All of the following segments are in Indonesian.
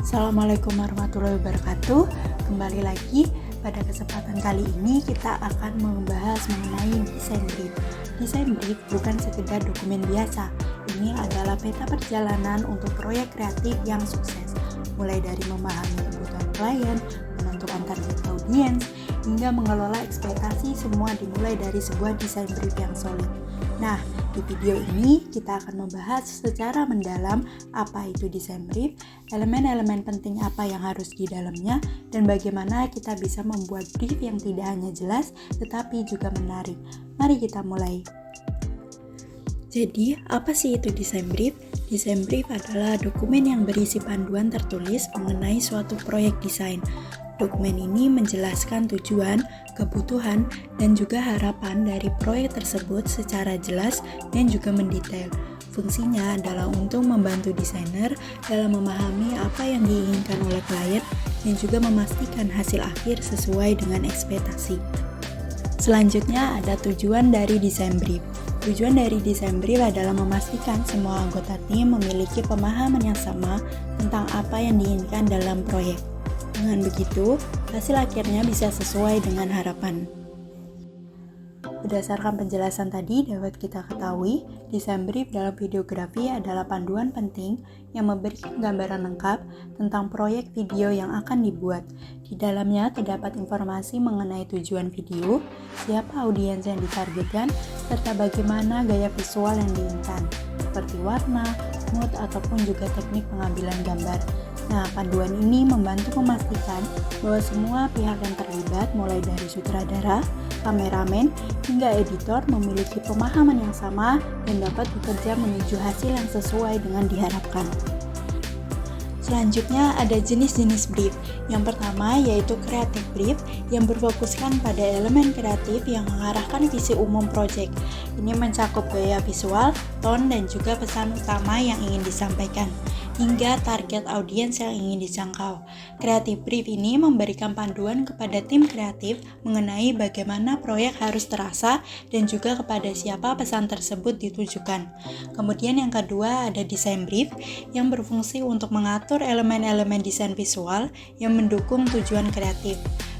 Assalamualaikum warahmatullahi wabarakatuh. Kembali lagi, pada kesempatan kali ini kita akan membahas mengenai desain brief. Desain brief bukan sekedar dokumen biasa. Ini adalah peta perjalanan untuk proyek kreatif yang sukses. Mulai dari memahami kebutuhan klien, menentukan target audiens, hingga mengelola ekspektasi, semua dimulai dari sebuah desain brief yang solid. Nah, di video ini kita akan membahas secara mendalam apa itu desain brief, elemen-elemen penting apa yang harus di dalamnya, dan bagaimana kita bisa membuat brief yang tidak hanya jelas tetapi juga menarik. Mari kita mulai. Jadi, apa sih itu desain brief? Desain brief adalah dokumen yang berisi panduan tertulis mengenai suatu proyek desain. Dokumen ini menjelaskan tujuan, kebutuhan, dan juga harapan dari proyek tersebut secara jelas dan juga mendetail. Fungsinya adalah untuk membantu desainer dalam memahami apa yang diinginkan oleh klien dan juga memastikan hasil akhir sesuai dengan ekspektasi. Selanjutnya ada tujuan dari desain brief. Tujuan dari desain brief adalah memastikan semua anggota tim memiliki pemahaman yang sama tentang apa yang diinginkan dalam proyek. Dengan begitu, hasil akhirnya bisa sesuai dengan harapan. Berdasarkan penjelasan tadi, dapat kita ketahui, desain brief dalam videografi adalah panduan penting yang memberikan gambaran lengkap tentang proyek video yang akan dibuat. Di dalamnya terdapat informasi mengenai tujuan video, siapa audiens yang ditargetkan, serta bagaimana gaya visual yang diinginkan, seperti warna, mood, ataupun juga teknik pengambilan gambar. Nah, panduan ini membantu memastikan bahwa semua pihak yang terlibat, mulai dari sutradara, kameramen, hingga editor memiliki pemahaman yang sama dan dapat bekerja menuju hasil yang sesuai dengan diharapkan. Selanjutnya ada jenis-jenis brief. Yang pertama yaitu creative brief yang berfokuskan pada elemen kreatif yang mengarahkan visi umum proyek. Ini mencakup gaya visual, tone, dan juga pesan utama yang ingin disampaikan, hingga target audiens yang ingin dijangkau. Creative brief ini memberikan panduan kepada tim kreatif mengenai bagaimana proyek harus terasa dan juga kepada siapa pesan tersebut ditujukan. Kemudian yang kedua ada design brief yang berfungsi untuk mengatur elemen-elemen desain visual yang mendukung tujuan kreatif.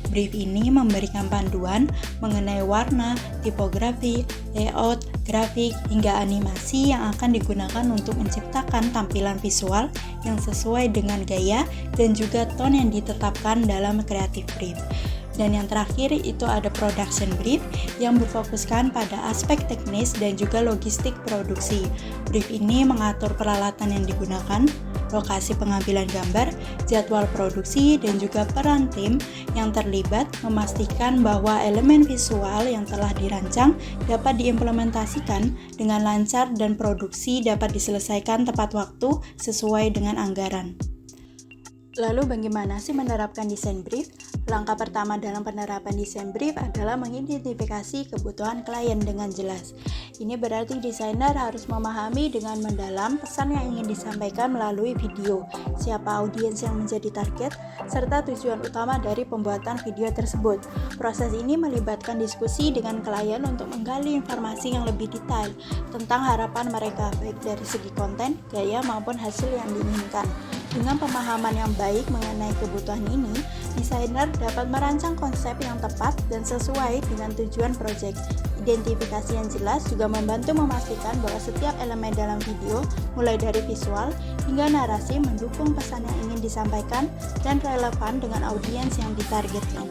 Brief ini memberikan panduan mengenai warna, tipografi, layout, grafik, hingga animasi yang akan digunakan untuk menciptakan tampilan visual yang sesuai dengan gaya dan juga tone yang ditetapkan dalam creative brief. Dan yang terakhir itu ada production brief yang berfokuskan pada aspek teknis dan juga logistik produksi. Brief ini mengatur peralatan yang digunakan, lokasi pengambilan gambar, jadwal produksi, dan juga peran tim yang terlibat, memastikan bahwa elemen visual yang telah dirancang dapat diimplementasikan dengan lancar dan produksi dapat diselesaikan tepat waktu sesuai dengan anggaran. Lalu bagaimana sih menerapkan desain brief? Langkah pertama dalam penerapan desain brief adalah mengidentifikasi kebutuhan klien dengan jelas. Ini berarti desainer harus memahami dengan mendalam pesan yang ingin disampaikan melalui video, siapa audiens yang menjadi target, serta tujuan utama dari pembuatan video tersebut. Proses ini melibatkan diskusi dengan klien untuk menggali informasi yang lebih detail tentang harapan mereka, baik dari segi konten, gaya, maupun hasil yang diinginkan. Dengan pemahaman yang baik mengenai kebutuhan ini, desainer dapat merancang konsep yang tepat dan sesuai dengan tujuan proyek. Identifikasi yang jelas juga membantu memastikan bahwa setiap elemen dalam video, mulai dari visual hingga narasi, mendukung pesan yang ingin disampaikan dan relevan dengan audiens yang ditargetkan.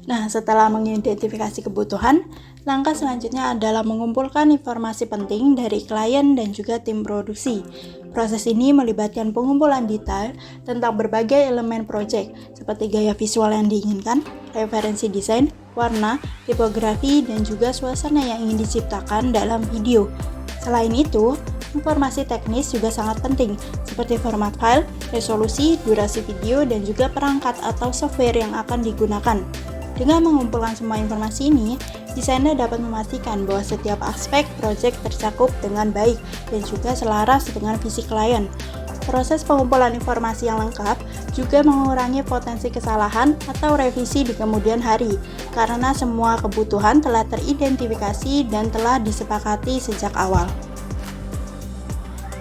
Nah, setelah mengidentifikasi kebutuhan, langkah selanjutnya adalah mengumpulkan informasi penting dari klien dan juga tim produksi. Proses ini melibatkan pengumpulan detail tentang berbagai elemen proyek, seperti gaya visual yang diinginkan, referensi desain, warna, tipografi, dan juga suasana yang ingin diciptakan dalam video. Selain itu, informasi teknis juga sangat penting, seperti format file, resolusi, durasi video, dan juga perangkat atau software yang akan digunakan. Dengan mengumpulkan semua informasi ini, desainer dapat memastikan bahwa setiap aspek proyek tercakup dengan baik dan juga selaras dengan visi klien. Proses pengumpulan informasi yang lengkap juga mengurangi potensi kesalahan atau revisi di kemudian hari, karena semua kebutuhan telah teridentifikasi dan telah disepakati sejak awal.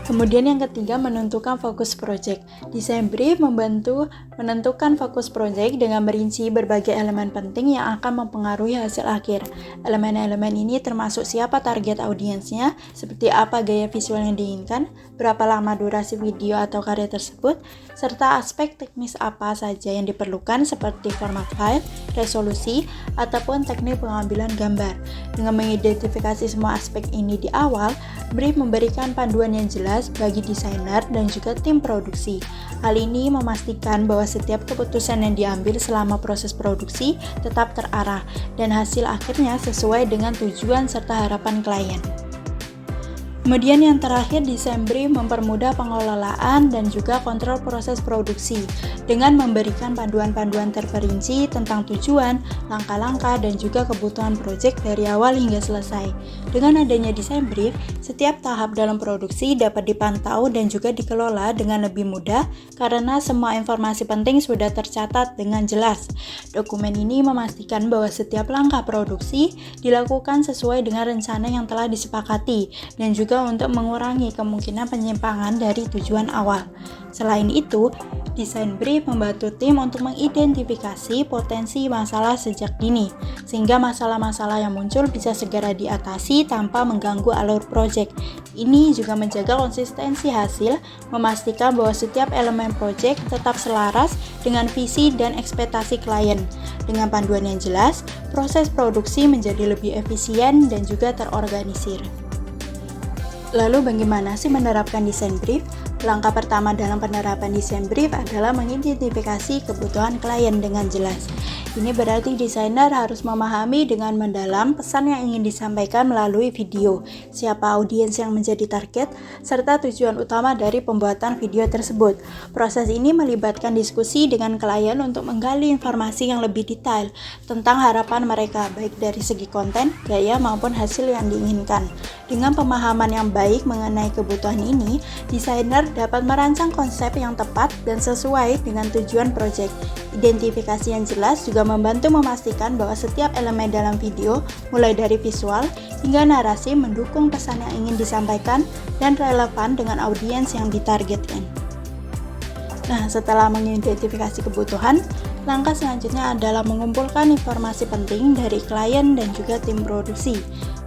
Kemudian yang ketiga, menentukan fokus project. Desain brief membantu menentukan fokus project dengan merinci berbagai elemen penting yang akan mempengaruhi hasil akhir. Elemen-elemen ini termasuk siapa target audiensnya, seperti apa gaya visual yang diinginkan, berapa lama durasi video atau karya tersebut, serta aspek teknis apa saja yang diperlukan seperti format file, resolusi, ataupun teknik pengambilan gambar. Dengan mengidentifikasi semua aspek ini di awal, brief memberikan panduan yang jelas bagi desainer dan juga tim produksi. Hal ini memastikan bahwa setiap keputusan yang diambil selama proses produksi tetap terarah dan hasil akhirnya sesuai dengan tujuan serta harapan klien. Kemudian yang terakhir, desain brief mempermudah pengelolaan dan juga kontrol proses produksi dengan memberikan panduan-panduan terperinci tentang tujuan, langkah-langkah, dan juga kebutuhan proyek dari awal hingga selesai. Dengan adanya desain brief, setiap tahap dalam produksi dapat dipantau dan juga dikelola dengan lebih mudah karena semua informasi penting sudah tercatat dengan jelas. Dokumen ini memastikan bahwa setiap langkah produksi dilakukan sesuai dengan rencana yang telah disepakati dan juga untuk mengurangi kemungkinan penyimpangan dari tujuan awal. Selain itu, desain brief membantu tim untuk mengidentifikasi potensi masalah sejak dini, sehingga masalah-masalah yang muncul bisa segera diatasi tanpa mengganggu alur proyek. Ini juga menjaga konsistensi hasil, memastikan bahwa setiap elemen proyek tetap selaras dengan visi dan ekspektasi klien. Dengan panduan yang jelas, proses produksi menjadi lebih efisien dan juga terorganisir. Lalu bagaimana sih menerapkan desain brief? Langkah pertama dalam penerapan desain brief adalah mengidentifikasi kebutuhan klien dengan jelas. Ini berarti desainer harus memahami dengan mendalam pesan yang ingin disampaikan melalui video, siapa audiens yang menjadi target, serta tujuan utama dari pembuatan video tersebut. Proses ini melibatkan diskusi dengan klien untuk menggali informasi yang lebih detail tentang harapan mereka, baik dari segi konten, gaya, maupun hasil yang diinginkan. Dengan pemahaman yang baik mengenai kebutuhan ini, desainer dapat merancang konsep yang tepat dan sesuai dengan tujuan proyek. Identifikasi yang jelas juga membantu memastikan bahwa setiap elemen dalam video, mulai dari visual hingga narasi, mendukung pesan yang ingin disampaikan dan relevan dengan audiens yang ditargetkan. Nah, setelah mengidentifikasi kebutuhan, langkah selanjutnya adalah mengumpulkan informasi penting dari klien dan juga tim produksi.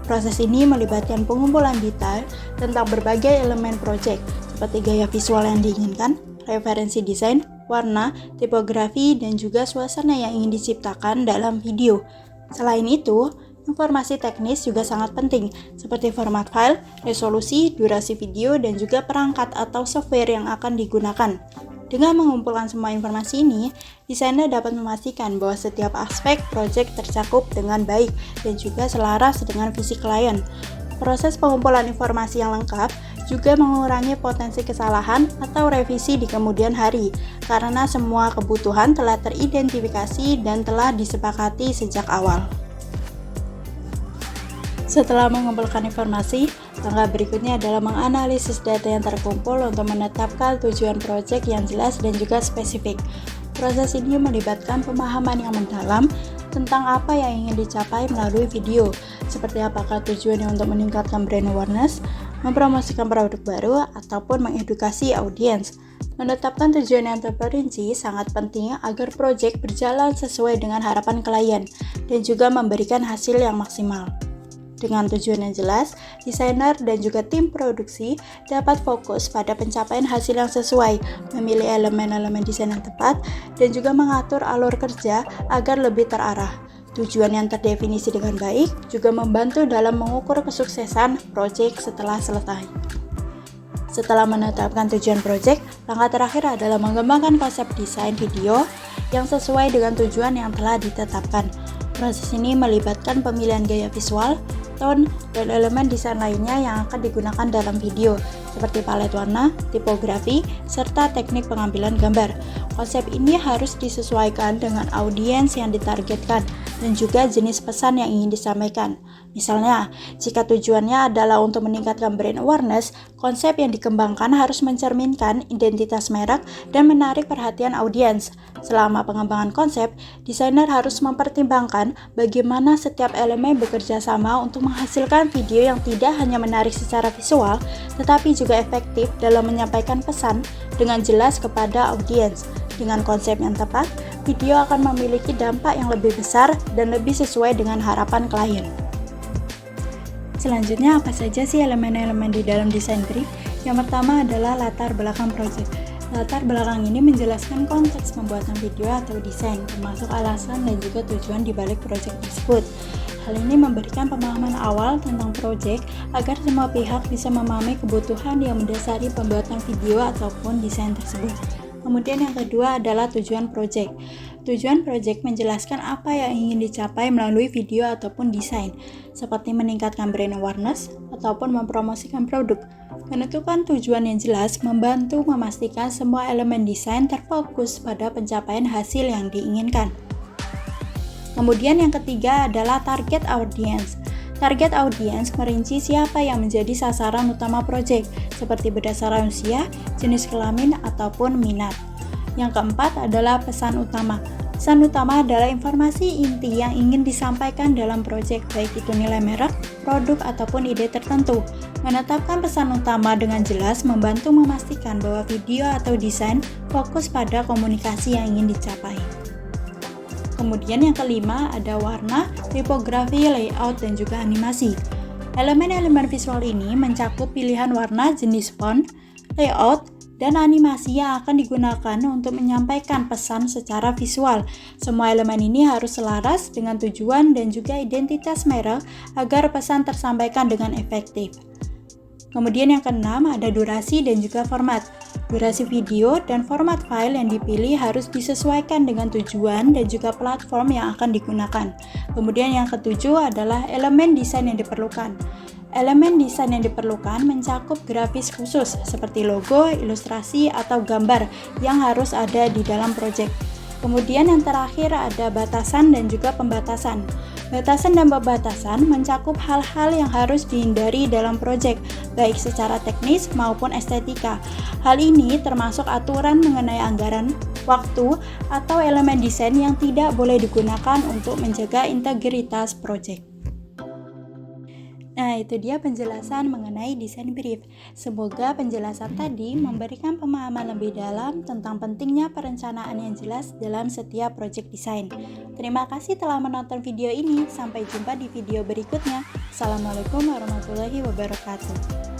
Proses ini melibatkan pengumpulan detail tentang berbagai elemen proyek, seperti gaya visual yang diinginkan, referensi desain, warna, tipografi, dan juga suasana yang ingin diciptakan dalam video. Selain itu, informasi teknis juga sangat penting, seperti format file, resolusi, durasi video, dan juga perangkat atau software yang akan digunakan. Dengan mengumpulkan semua informasi ini, desainer dapat memastikan bahwa setiap aspek proyek tercakup dengan baik dan juga selaras dengan visi klien. Proses pengumpulan informasi yang lengkap juga mengurangi potensi kesalahan atau revisi di kemudian hari, karena semua kebutuhan telah teridentifikasi dan telah disepakati sejak awal. Setelah mengumpulkan informasi, langkah berikutnya adalah menganalisis data yang terkumpul untuk menetapkan tujuan proyek yang jelas dan juga spesifik. Proses ini melibatkan pemahaman yang mendalam tentang apa yang ingin dicapai melalui video, seperti apakah tujuannya untuk meningkatkan brand awareness, mempromosikan produk baru, ataupun mengedukasi audiens. Menetapkan tujuan yang terperinci sangat penting agar proyek berjalan sesuai dengan harapan klien dan juga memberikan hasil yang maksimal. Dengan tujuan yang jelas, desainer dan juga tim produksi dapat fokus pada pencapaian hasil yang sesuai, memilih elemen-elemen desain yang tepat, dan juga mengatur alur kerja agar lebih terarah. Tujuan yang terdefinisi dengan baik juga membantu dalam mengukur kesuksesan proyek setelah selesai. Setelah menetapkan tujuan proyek, langkah terakhir adalah mengembangkan konsep desain video yang sesuai dengan tujuan yang telah ditetapkan. Proses ini melibatkan pemilihan gaya visual, tone, dan elemen desain lainnya yang akan digunakan dalam video, seperti palet warna, tipografi, serta teknik pengambilan gambar. Konsep ini harus disesuaikan dengan audiens yang ditargetkan, dan juga jenis pesan yang ingin disampaikan. Misalnya, jika tujuannya adalah untuk meningkatkan brand awareness, konsep yang dikembangkan harus mencerminkan identitas merek dan menarik perhatian audiens. Selama pengembangan konsep, desainer harus mempertimbangkan bagaimana setiap elemen bekerja sama untuk menghasilkan video yang tidak hanya menarik secara visual, tetapi juga efektif dalam menyampaikan pesan dengan jelas kepada audiens. Dengan konsep yang tepat, video akan memiliki dampak yang lebih besar dan lebih sesuai dengan harapan klien. Selanjutnya, apa saja sih elemen-elemen di dalam desain brief? Yang pertama adalah latar belakang proyek. Latar belakang ini menjelaskan konteks pembuatan video atau desain, termasuk alasan dan juga tujuan di balik proyek tersebut. Hal ini memberikan pemahaman awal tentang proyek agar semua pihak bisa memahami kebutuhan yang mendasari pembuatan video ataupun desain tersebut. Kemudian yang kedua adalah tujuan proyek. Tujuan proyek menjelaskan apa yang ingin dicapai melalui video ataupun desain, seperti meningkatkan brand awareness ataupun mempromosikan produk. Menentukan tujuan yang jelas membantu memastikan semua elemen desain terfokus pada pencapaian hasil yang diinginkan. Kemudian yang ketiga adalah target audience. Target audience merinci siapa yang menjadi sasaran utama proyek, seperti berdasarkan usia, jenis kelamin, ataupun minat. Yang keempat adalah pesan utama. Pesan utama adalah informasi inti yang ingin disampaikan dalam proyek, baik itu nilai merek, produk, ataupun ide tertentu. Menetapkan pesan utama dengan jelas membantu memastikan bahwa video atau desain fokus pada komunikasi yang ingin dicapai. Kemudian yang kelima ada warna, tipografi, layout, dan juga animasi. Elemen-elemen visual ini mencakup pilihan warna, jenis font, layout, dan animasi yang akan digunakan untuk menyampaikan pesan secara visual. Semua elemen ini harus selaras dengan tujuan dan juga identitas merek agar pesan tersampaikan dengan efektif. Kemudian yang keenam ada durasi dan juga format. Durasi video dan format file yang dipilih harus disesuaikan dengan tujuan dan juga platform yang akan digunakan. Kemudian yang ketujuh adalah elemen desain yang diperlukan. Elemen desain yang diperlukan mencakup grafis khusus seperti logo, ilustrasi, atau gambar yang harus ada di dalam proyek. Kemudian yang terakhir ada batasan dan juga pembatasan. Batasan dan pembatasan mencakup hal-hal yang harus dihindari dalam proyek, baik secara teknis maupun estetika. Hal ini termasuk aturan mengenai anggaran, waktu, atau elemen desain yang tidak boleh digunakan untuk menjaga integritas proyek. Nah, itu dia penjelasan mengenai desain brief. Semoga penjelasan tadi memberikan pemahaman lebih dalam tentang pentingnya perencanaan yang jelas dalam setiap proyek desain. Terima kasih telah menonton video ini. Sampai jumpa di video berikutnya. Assalamualaikum warahmatullahi wabarakatuh.